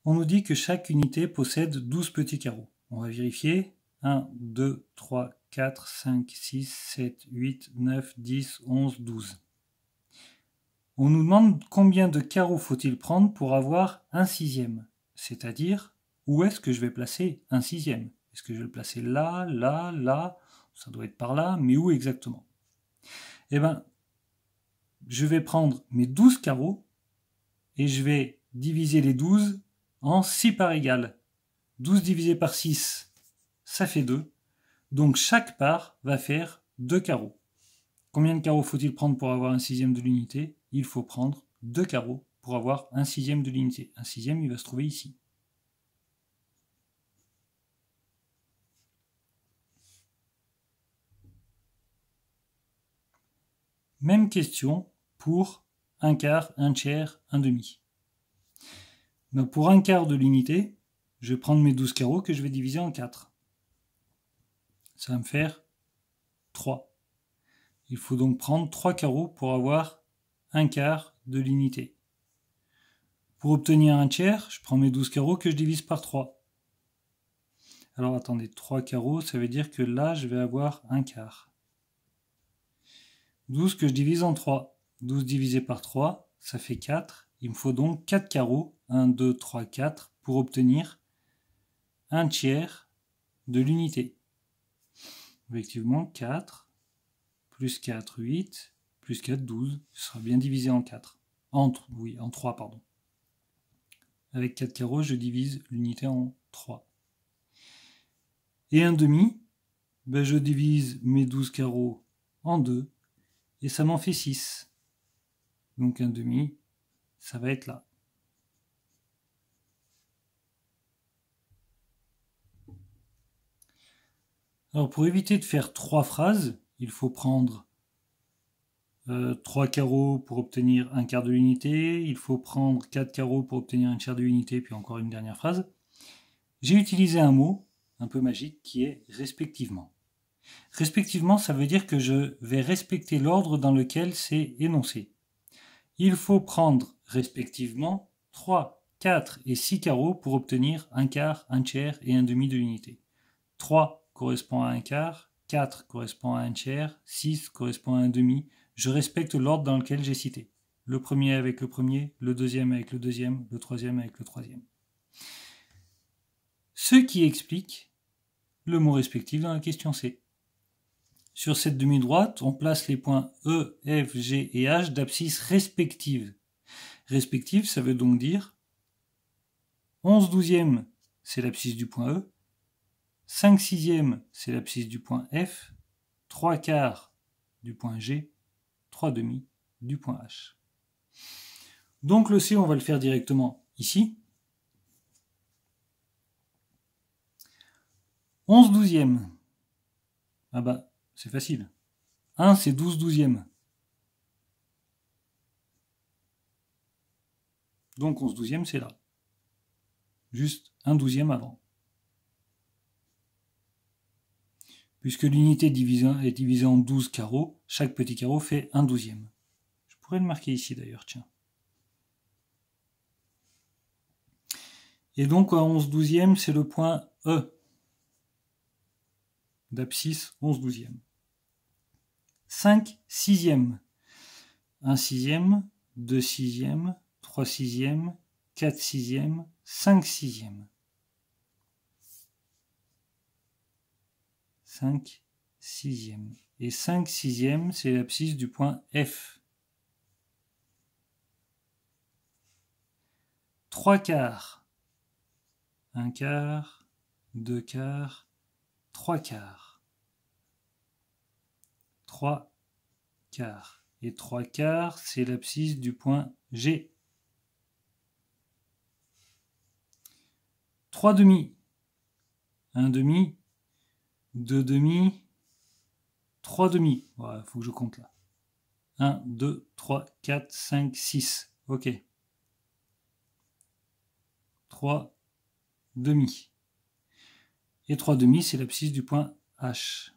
on nous dit que chaque unité possède 12 petits carreaux. On va vérifier. 1, 2, 3, 4, 5, 6, 7, 8, 9, 10, 11, 12. On nous demande combien de carreaux faut-il prendre pour avoir un sixième. C'est-à-dire, où est-ce que je vais placer un sixième? Est-ce que je vais le placer là, là, là? Ça doit être par là, mais où exactement? Eh bien, je vais prendre mes 12 carreaux et je vais diviser les 12 en 6 parts égales. 12 divisé par 6, ça fait 2. Donc chaque part va faire 2 carreaux. Combien de carreaux faut-il prendre pour avoir un sixième de l'unité? Il faut prendre 2 carreaux pour avoir un sixième de l'unité. Un sixième, il va se trouver ici. Même question pour un quart, un tiers, un demi. Donc pour un quart de l'unité, je vais prendre mes 12 carreaux que je vais diviser en 4. Ça va me faire 3. Il faut donc prendre 3 carreaux pour avoir un quart de l'unité. Pour obtenir un tiers, je prends mes 12 carreaux que je divise par 3. Alors attendez, 3 carreaux, ça veut dire que là, je vais avoir un quart. 12 que je divise en 3. 12 divisé par 3, ça fait 4. Il me faut donc 4 carreaux, 1, 2, 3, 4, pour obtenir un tiers de l'unité. Effectivement, 4, plus 4, 8, plus 4, 12. Ce sera bien divisé en 4. En 3, pardon. Avec 4 carreaux, je divise l'unité en 3. Et un demi, ben je divise mes 12 carreaux en 2, et ça m'en fait 6. Donc un demi, ça va être là. Alors pour éviter de faire 3 phrases, il faut prendre 3 carreaux pour obtenir un quart de l'unité, il faut prendre 4 carreaux pour obtenir un tiers de l'unité, puis encore une dernière phrase. J'ai utilisé un mot un peu magique qui est respectivement. Respectivement, ça veut dire que je vais respecter l'ordre dans lequel c'est énoncé. Il faut prendre respectivement 3, 4 et 6 carreaux pour obtenir un quart, un tiers et un demi de l'unité. 3 correspond à un quart, 4 correspond à un tiers, 6 correspond à un demi. Je respecte l'ordre dans lequel j'ai cité. Le premier avec le premier, le deuxième avec le deuxième, le troisième avec le troisième. Ce qui explique le mot respectif dans la question C. Sur cette demi-droite, on place les points E, F, G et H d'abscisse respectives. Respective, ça veut donc dire 11 douzièmes, c'est l'abscisse du point E, 5 sixièmes, c'est l'abscisse du point F, 3 quarts du point G, 3 demi du point H. Donc le C, on va le faire directement ici. 11 douzièmes. Ah bah, c'est facile. 1, c'est 12 douzièmes. Donc 11 douzièmes, c'est là. Juste un douzième avant. Puisque l'unité est divisée en 12 carreaux, chaque petit carreau fait un douzième. Je pourrais le marquer ici d'ailleurs, tiens. Et donc, à 11 douzièmes, c'est le point E d'abscisse 11 douzièmes. 5 sixièmes. 1 sixième, 2 sixièmes, 3 sixièmes, 4 sixièmes, 5 sixièmes. 5 sixièmes. Et 5 sixièmes, c'est l'abscisse du point F. 3 quarts. 1 quart, 2 quarts, 3 quarts. 3 quarts. Et 3 quarts, c'est l'abscisse du point G. 3 demi. 1 demi, 2 demi, 3 demi. Voilà, il faut que je compte là. 1, 2, 3, 4, 5, 6. Ok. 3 demi. Et 3 demi, c'est l'abscisse du point H.